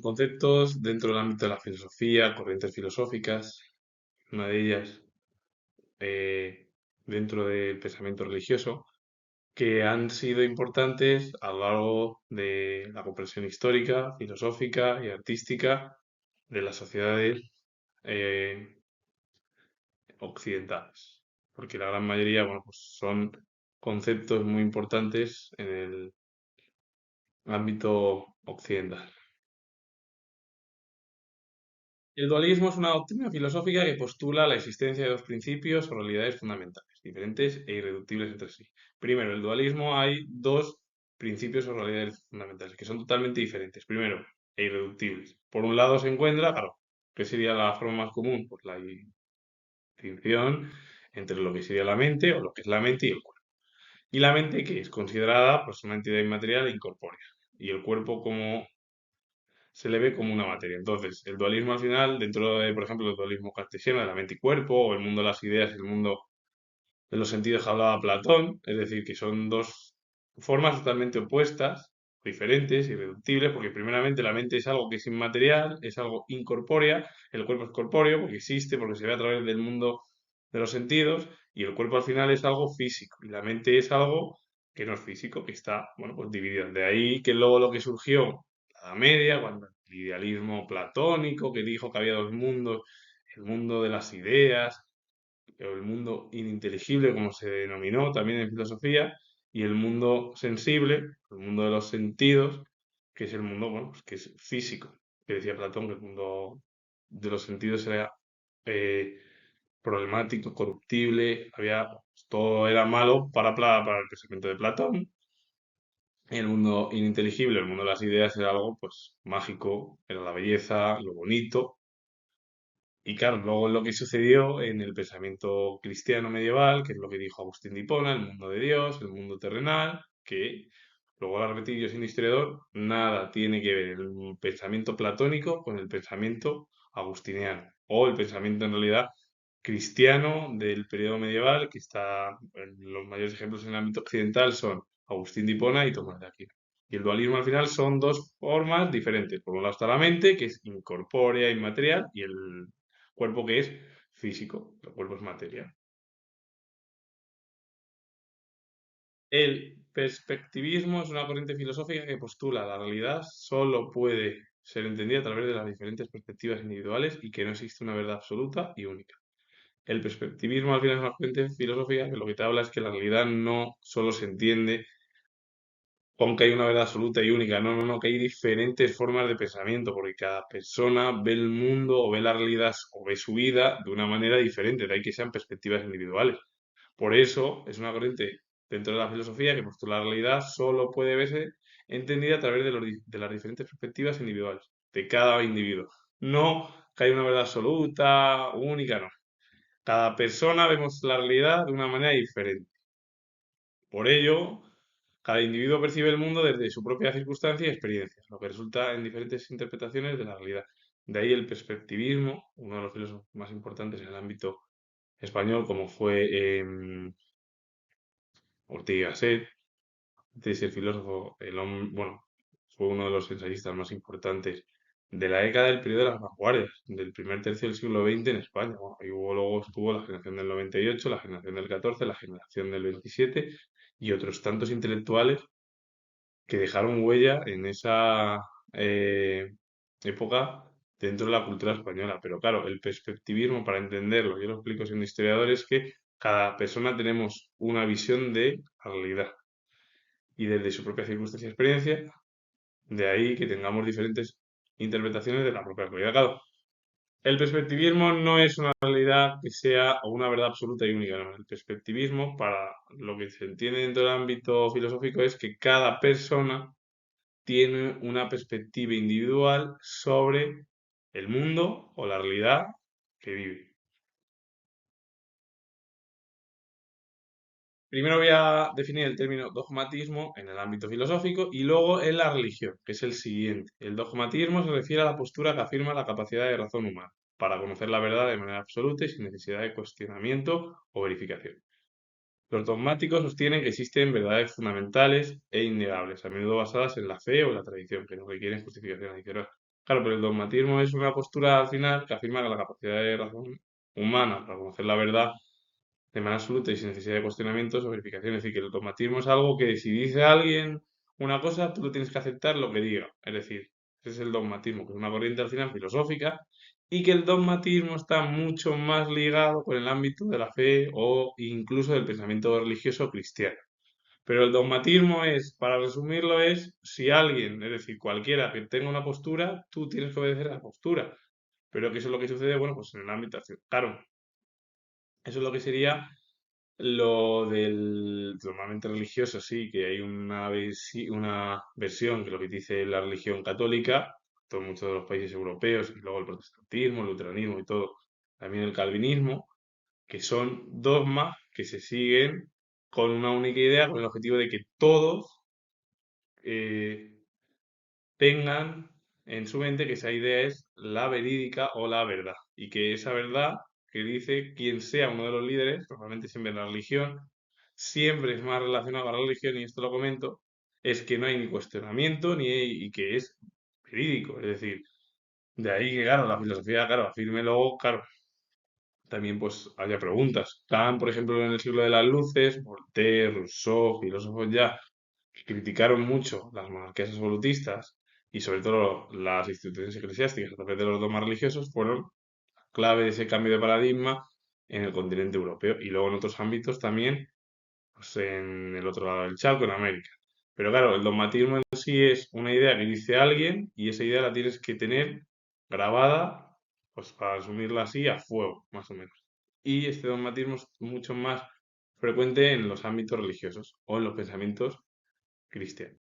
Conceptos dentro del ámbito de la filosofía, corrientes filosóficas, una de ellas eh, dentro del pensamiento religioso, que han sido importantes a lo largo de la comprensión histórica, filosófica y artística de las sociedades eh, occidentales. Porque la gran mayoría, bueno, pues son conceptos muy importantes en el ámbito occidental. El dualismo es una doctrina filosófica que postula la existencia de dos principios o realidades fundamentales, diferentes e irreductibles entre sí. Primero, el dualismo hay dos principios o realidades fundamentales que son totalmente diferentes. Primero, e irreductibles. Por un lado se encuentra, claro, ¿qué sería la forma más común? Pues la distinción entre lo que sería la mente o lo que es la mente y el cuerpo. Y la mente que es considerada pues una entidad inmaterial e incorpórea. Y el cuerpo como se le ve como una materia. Entonces, el dualismo al final, dentro de, por ejemplo, el dualismo cartesiano de la mente y cuerpo, o el mundo de las ideas y el mundo de los sentidos que hablaba Platón, es decir, que son dos formas totalmente opuestas, diferentes, irreductibles, porque primeramente la mente es algo que es inmaterial, es algo incorpórea, el cuerpo es corpóreo porque existe, porque se ve a través del mundo de los sentidos, y el cuerpo al final es algo físico, y la mente es algo que no es físico, que está, bueno, pues dividida. De ahí que luego lo que surgió, la Edad Media, cuando el idealismo platónico, que dijo que había dos mundos, el mundo de las ideas, o el mundo ininteligible, como se denominó también en filosofía, y el mundo sensible, el mundo de los sentidos, que es el mundo, bueno, pues que es físico, que decía Platón que el mundo de los sentidos era eh, problemático, corruptible, había, pues, todo era malo para el pensamiento de Platón. El mundo ininteligible, el mundo de las ideas era algo pues mágico, era la belleza, lo bonito, y claro, luego lo que sucedió en el pensamiento cristiano medieval, que es lo que dijo Agustín de Hipona, el mundo de Dios, el mundo terrenal, que luego lo ha repetido yo sin historiador, nada tiene que ver el pensamiento platónico con el pensamiento agustiniano, o el pensamiento en realidad cristiano del periodo medieval, que está, los mayores ejemplos en el ámbito occidental son Agustín de Hipona y Tomás de Aquino. Y el dualismo al final son dos formas diferentes. Por un lado está la mente, que es incorpórea, inmaterial, y el cuerpo que es físico, el cuerpo es materia. El perspectivismo es una corriente filosófica que postula la realidad solo puede ser entendida a través de las diferentes perspectivas individuales y que no existe una verdad absoluta y única. El perspectivismo al final es una corriente filosófica que lo que te habla es que la realidad no solo se entiende con que hay una verdad absoluta y única, no, no, no, que hay diferentes formas de pensamiento, porque cada persona ve el mundo o ve la realidad o ve su vida de una manera diferente, de ahí que sean perspectivas individuales. Por eso es una corriente dentro de la filosofía que postula la realidad solo puede verse entendida a través de, de las diferentes perspectivas individuales, de cada individuo. No que hay una verdad absoluta, única, no. Cada persona vemos la realidad de una manera diferente. Por ello, cada individuo percibe el mundo desde su propia circunstancia y experiencias, lo que resulta en diferentes interpretaciones de la realidad. De ahí el perspectivismo, uno de los filósofos más importantes en el ámbito español, como fue Ortega y Gasset, de ser filósofo, bueno, fue uno de los ensayistas más importantes de la década del periodo de las vanguardias, del primer tercio del siglo XX en España. Bueno, y luego estuvo la generación del 98, la generación del 14, la generación del 27 y otros tantos intelectuales que dejaron huella en esa eh, época dentro de la cultura española. Pero claro, el perspectivismo, para entenderlo, yo lo explico siendo historiador, es que cada persona tenemos una visión de la realidad y desde su propia circunstancia y experiencia, de ahí que tengamos diferentes interpretaciones de la propia realidad. Claro, el perspectivismo no es una realidad que sea o una verdad absoluta y única, no. El perspectivismo, para lo que se entiende dentro del ámbito filosófico, es que cada persona tiene una perspectiva individual sobre el mundo o la realidad que vive. Primero voy a definir el término dogmatismo en el ámbito filosófico y luego en la religión, que es el siguiente. El dogmatismo se refiere a la postura que afirma la capacidad de razón humana para conocer la verdad de manera absoluta y sin necesidad de cuestionamiento o verificación. Los dogmáticos sostienen que existen verdades fundamentales e innegables, a menudo basadas en la fe o la tradición, que no requieren justificación adicional. Claro, pero el dogmatismo es una postura al final que afirma que la capacidad de razón humana para conocer la verdad de manera absoluta y sin necesidad de cuestionamientos o verificación. Es decir, que el dogmatismo es algo que si dice alguien una cosa, tú lo tienes que aceptar lo que diga. Es decir, ese es el dogmatismo, que es una corriente al final filosófica y que el dogmatismo está mucho más ligado con el ámbito de la fe o incluso del pensamiento religioso cristiano. Pero el dogmatismo es, para resumirlo, es si alguien, es decir, cualquiera que tenga una postura, tú tienes que obedecer a la postura. Pero que eso es lo que sucede, bueno, pues en el ámbito, claro, eso es lo que sería lo del normalmente religioso, sí, que hay una versión que lo que dice la religión católica, todo muchos de los países europeos, y luego el protestantismo, el luteranismo y todo, también el calvinismo, que son dogmas que se siguen con una única idea, con el objetivo de que todos eh, tengan en su mente que esa idea es la verídica o la verdad, y que esa verdad que dice quien sea uno de los líderes, normalmente siempre en la religión, siempre es más relacionado a la religión, y esto lo comento, es que no hay ni cuestionamiento y que es verídico. Es decir, de ahí que, claro, la filosofía, claro, afirme luego, claro, también pues haya preguntas. Kant, por ejemplo, en el siglo de las luces, Voltaire, Rousseau, filósofos ya que criticaron mucho las monarquías absolutistas y sobre todo las instituciones eclesiásticas a través de los dogmas religiosos, fueron clave de ese cambio de paradigma en el continente europeo y luego en otros ámbitos también, pues en el otro lado del charco, en América. Pero claro, el dogmatismo en sí es una idea que dice alguien y esa idea la tienes que tener grabada, pues para asumirla así, a fuego, más o menos. Y este dogmatismo es mucho más frecuente en los ámbitos religiosos o en los pensamientos cristianos.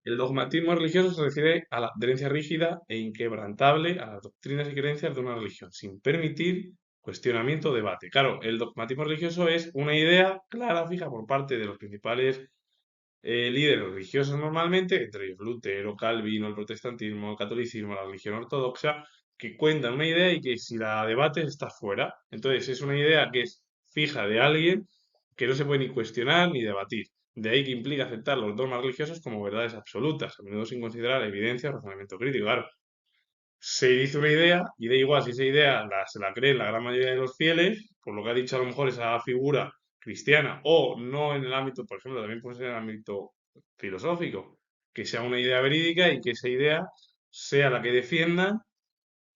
El dogmatismo religioso se refiere a la adherencia rígida e inquebrantable a las doctrinas y creencias de una religión, sin permitir cuestionamiento o debate. Claro, el dogmatismo religioso es una idea clara, fija por parte de los principales líderes religiosos normalmente, entre ellos Lutero, Calvino, el protestantismo, el catolicismo, la religión ortodoxa, que cuentan una idea y que si la debates está fuera. Entonces es una idea que es fija de alguien que no se puede ni cuestionar ni debatir. De ahí que implica aceptar los dogmas religiosos como verdades absolutas, a menudo sin considerar evidencia o razonamiento crítico. Claro, se dice una idea y da igual si esa idea se la cree la gran mayoría de los fieles, por lo que ha dicho a lo mejor esa figura cristiana, o no en el ámbito, por ejemplo, también puede ser en el ámbito filosófico, que sea una idea verídica y que esa idea sea la que defiendan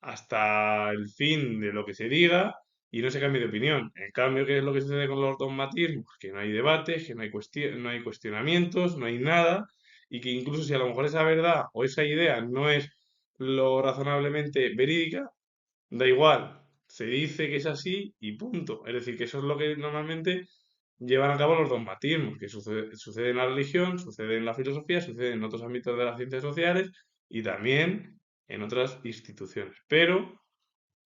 hasta el fin de lo que se diga y no se cambie de opinión. En cambio, ¿qué es lo que sucede con los dogmatismos? Que no hay debate, que no hay cuestionamientos, no hay nada, y que incluso si a lo mejor esa verdad o esa idea no es lo razonablemente verídica, da igual, se dice que es así y punto. Es decir, que eso es lo que normalmente llevan a cabo los dogmatismos, que sucede en la religión, sucede en la filosofía, sucede en otros ámbitos de las ciencias sociales y también en otras instituciones. Pero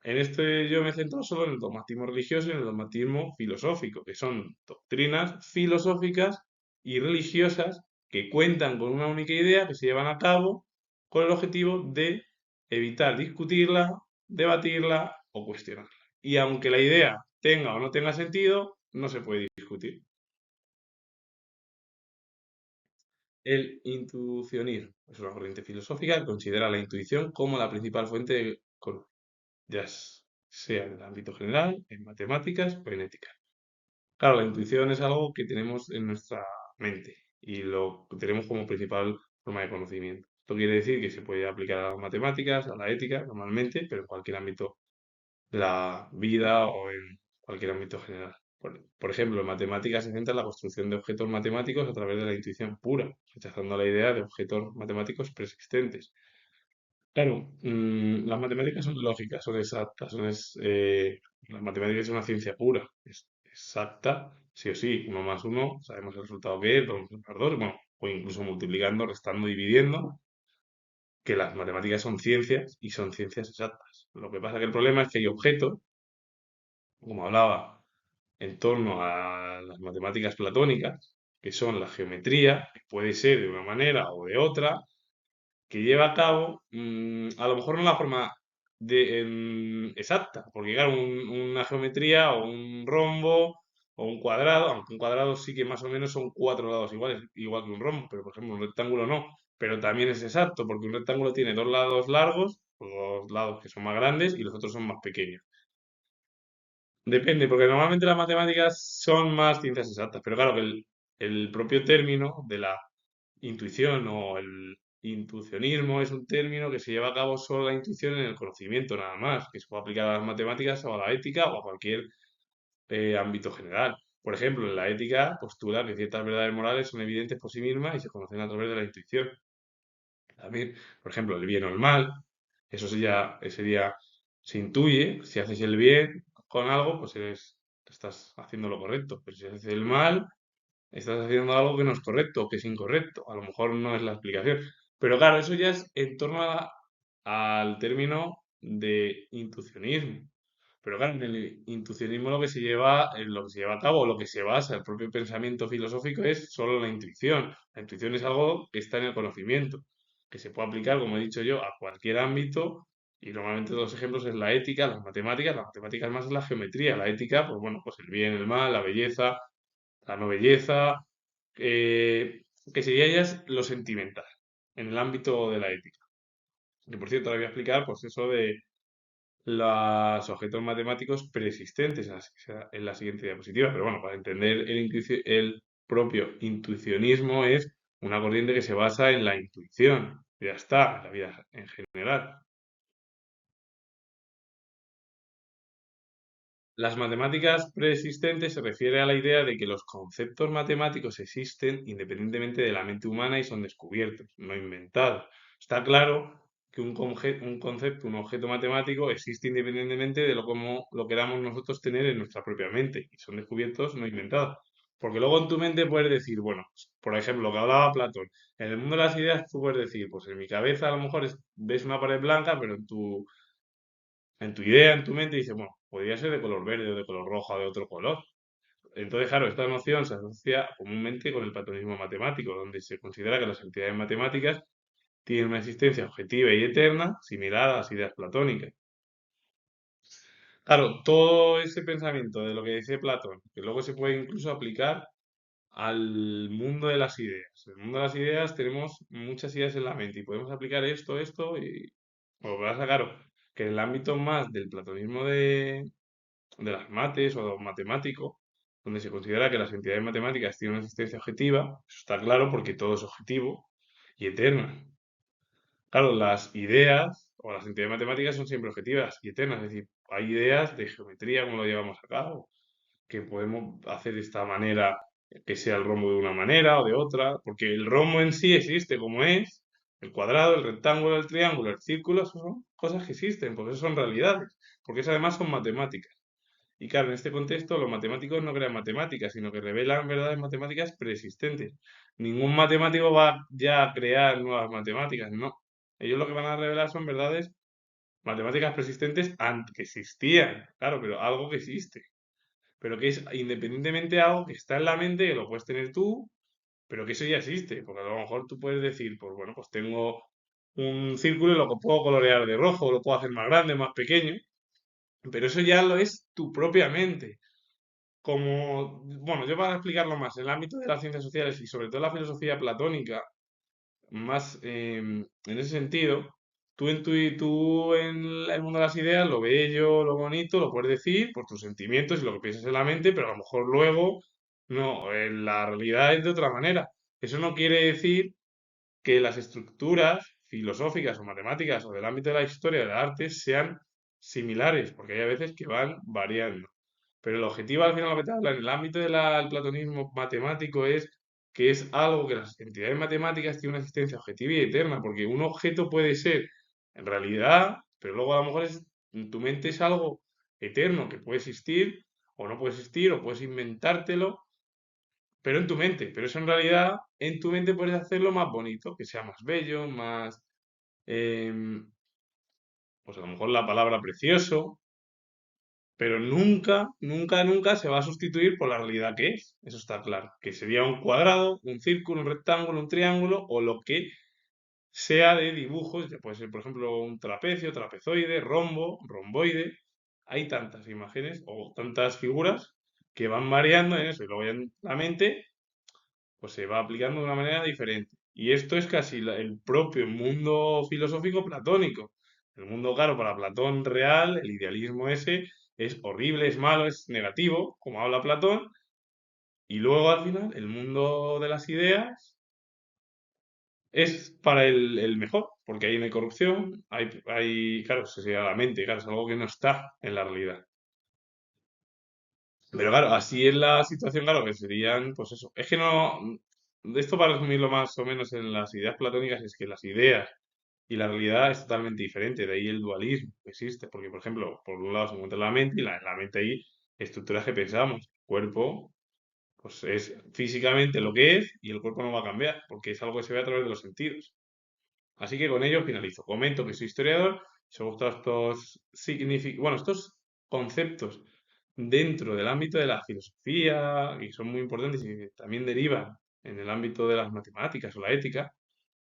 en este yo me centro solo en el dogmatismo religioso y en el dogmatismo filosófico, que son doctrinas filosóficas y religiosas que cuentan con una única idea que se llevan a cabo con el objetivo de evitar discutirla, debatirla o cuestionarla. Y aunque la idea tenga o no tenga sentido, no se puede discutir. El intuicionismo es una corriente filosófica que considera la intuición como la principal fuente de conocimiento, ya sea en el ámbito general, en matemáticas o en ética. Claro, la intuición es algo que tenemos en nuestra mente y lo tenemos como principal forma de conocimiento. Esto quiere decir que se puede aplicar a las matemáticas, a la ética normalmente, pero en cualquier ámbito de la vida o en cualquier ámbito general. Por ejemplo, en matemáticas se centra en la construcción de objetos matemáticos a través de la intuición pura, rechazando la idea de objetos matemáticos preexistentes. Claro, las matemáticas son lógicas, son exactas, las matemáticas es una ciencia pura, es exacta, sí o sí, uno más uno, sabemos el resultado que es, dos más dos, bueno, o incluso multiplicando, restando, dividiendo, que las matemáticas son ciencias y son ciencias exactas. Lo que pasa que el problema es que hay objetos, como hablaba, en torno a las matemáticas platónicas, que son la geometría, que puede ser de una manera o de otra, que lleva a cabo, a lo mejor no la forma exacta, porque claro, una geometría o un rombo o un cuadrado, aunque un cuadrado sí que más o menos son cuatro lados iguales, igual que un rombo, pero por ejemplo un rectángulo no. pero también es exacto, porque un rectángulo tiene dos lados largos, o dos lados que son más grandes y los otros son más pequeños. Depende, porque normalmente las matemáticas son más ciencias exactas, pero claro que el propio término de la intuición o el intuicionismo es un término que se lleva a cabo solo la intuición en el conocimiento, nada más, que se puede aplicar a las matemáticas o a la ética o a cualquier ámbito general. Por ejemplo, en la ética postula que ciertas verdades morales son evidentes por sí mismas y se conocen a través de la intuición. También, por ejemplo, el bien o el mal, eso sería, se intuye, si haces el bien con algo, pues estás haciendo lo correcto, pero si haces el mal, estás haciendo algo que no es correcto o que es incorrecto. A lo mejor no es la explicación. Pero claro, eso ya es en torno al término de intuicionismo. Pero claro, en el intuicionismo lo que se lleva a cabo, lo que se basa el propio pensamiento filosófico es solo la intuición. La intuición es algo que está en el conocimiento, que se puede aplicar, como he dicho yo, a cualquier ámbito. Y normalmente los ejemplos es la ética, las matemáticas más es la geometría, la ética, pues bueno, pues el bien, el mal, la belleza, la no belleza, eh, que sería ya lo sentimental, en el ámbito de la ética. Y por cierto, ahora voy a explicar pues eso de los objetos matemáticos preexistentes en la siguiente diapositiva. Pero bueno, para entender el propio intuicionismo es una corriente que se basa en la intuición. Ya está, en la vida en general. Las matemáticas preexistentes se refiere a la idea de que los conceptos matemáticos existen independientemente de la mente humana y son descubiertos, no inventados. Está claro que un concepto, un objeto matemático existe independientemente de lo como lo queramos nosotros tener en nuestra propia mente y son descubiertos, no inventados. Porque luego en tu mente puedes decir, bueno, pues, por ejemplo, lo que hablaba Platón, en el mundo de las ideas tú puedes decir, pues en mi cabeza a lo mejor ves una pared blanca, pero en tu idea, en tu mente, dices, bueno, podría ser de color verde o de color rojo o de otro color. Entonces, claro, esta noción se asocia comúnmente con el platonismo matemático, donde se considera que las entidades matemáticas tienen una existencia objetiva y eterna, similar a las ideas platónicas. Claro, todo ese pensamiento de lo que dice Platón, que luego se puede incluso aplicar al mundo de las ideas. En el mundo de las ideas tenemos muchas ideas en la mente y podemos aplicar esto y... O pasa, claro, que en el ámbito más del platonismo de las mates o matemático, donde se considera que las entidades matemáticas tienen una existencia objetiva, eso está claro porque todo es objetivo y eterna. Claro, las ideas o las entidades matemáticas son siempre objetivas y eternas, es decir, hay ideas de geometría, como lo llevamos a cabo, que podemos hacer de esta manera que sea el rombo de una manera o de otra, porque el rombo en sí existe como es, el cuadrado, el rectángulo, el triángulo, el círculo, son cosas que existen, porque eso son realidades, porque eso además son matemáticas. Y claro, en este contexto los matemáticos no crean matemáticas, sino que revelan verdades matemáticas preexistentes. Ningún matemático va ya a crear nuevas matemáticas, no. Ellos lo que van a revelar son verdades matemáticas preexistentes que existían, claro, pero algo que existe. Pero que es independientemente algo que está en la mente, que lo puedes tener tú, pero que eso ya existe. Porque a lo mejor tú puedes decir, pues bueno, pues tengo un círculo y lo puedo colorear de rojo, lo puedo hacer más grande, más pequeño, pero eso ya lo es tu propia mente como, bueno, yo para explicarlo más, en el ámbito de las ciencias sociales y sobre todo la filosofía platónica, más en ese sentido, tú en el mundo de las ideas, lo bello, lo bonito, lo puedes decir por tus sentimientos y lo que piensas en la mente, pero a lo mejor luego, no, la realidad es de otra manera. Eso no quiere decir que las estructuras filosóficas o matemáticas o del ámbito de la historia del arte sean similares, porque hay a veces que van variando. Pero el objetivo al final lo que te habla en el ámbito del platonismo matemático es que es algo que las entidades matemáticas tienen una existencia objetiva y eterna, porque un objeto puede ser en realidad, pero luego a lo mejor en tu mente es algo eterno que puede existir o no puede existir o puedes inventártelo, pero en tu mente. Pero eso en realidad en tu mente puedes hacerlo más bonito, que sea más bello, más, em, pues a lo mejor la palabra precioso, pero nunca, nunca, nunca se va a sustituir por la realidad que es. Eso está claro. Que sería un cuadrado, un círculo, un rectángulo, un triángulo o lo que sea de dibujos. Ya puede ser, por ejemplo, un trapecio, trapezoide, rombo, romboide. Hay tantas imágenes o tantas figuras que van variando en eso y luego ya en la mente pues se va aplicando de una manera diferente. Y esto es casi el propio mundo filosófico platónico. El mundo, claro, para Platón real, el idealismo ese es horrible, es malo, es negativo, como habla Platón, y luego al final el mundo de las ideas es para el mejor, porque ahí no hay corrupción, claro, se llega a la mente, claro, es algo que no está en la realidad. Pero claro, así es la situación, claro, que serían, pues eso. Es que no, de esto para resumirlo más o menos en las ideas platónicas, es que las ideas y la realidad es totalmente diferente, de ahí el dualismo que existe, porque por ejemplo, por un lado se encuentra la mente y la mente ahí estructuras que pensamos, el cuerpo pues es físicamente lo que es y el cuerpo no va a cambiar, porque es algo que se ve a través de los sentidos. Así que con ello finalizo. Comento que soy historiador, se me gustan bueno, estos conceptos dentro del ámbito de la filosofía, y son muy importantes y que también derivan en el ámbito de las matemáticas o la ética.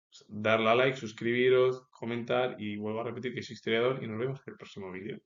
Pues, darle a like, suscribiros, comentar y vuelvo a repetir que soy historiador y nos vemos en el próximo vídeo.